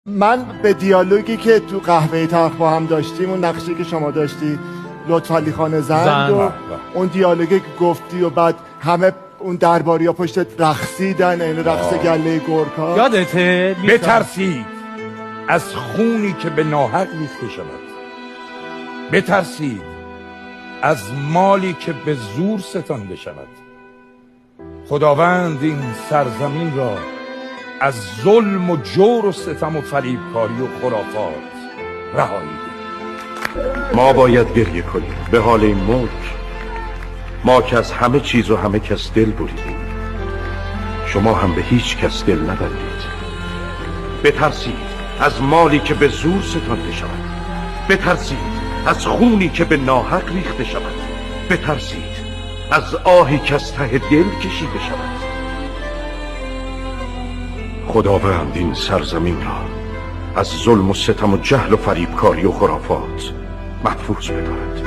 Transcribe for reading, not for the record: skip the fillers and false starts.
من به دیالوگی که تو قهوه تلخ با هم داشتیم، اون نقشی که شما داشتی لطفعلی خان زند و اون دیالوگی که گفتی و بعد همه اون درباری ها پشت رقصیدن، این رقص گله گورکا، یادته؟ بترسید از خونی که به ناحق ریخته شود، بترسید از مالی که به زور ستانده شود. خداوند این سرزمین را از ظلم و جور و ستم و فریبکاری و خرافات رهایی ده. ما باید گریه کنیم به حال این ملک، ما که از همه چیز و همه کس دل بریدیم، شما هم به هیچ کس دل نبندید. بترسید از مالی که به زور ستانده شود، بترسید از خونی که به ناحق ریخته شود، بترسید از آهی که از ته دل کشیده شود. خداوند این سرزمین را از ظلم و ستم و جهل و فریبکاری و خرافات محفوظ بدارد.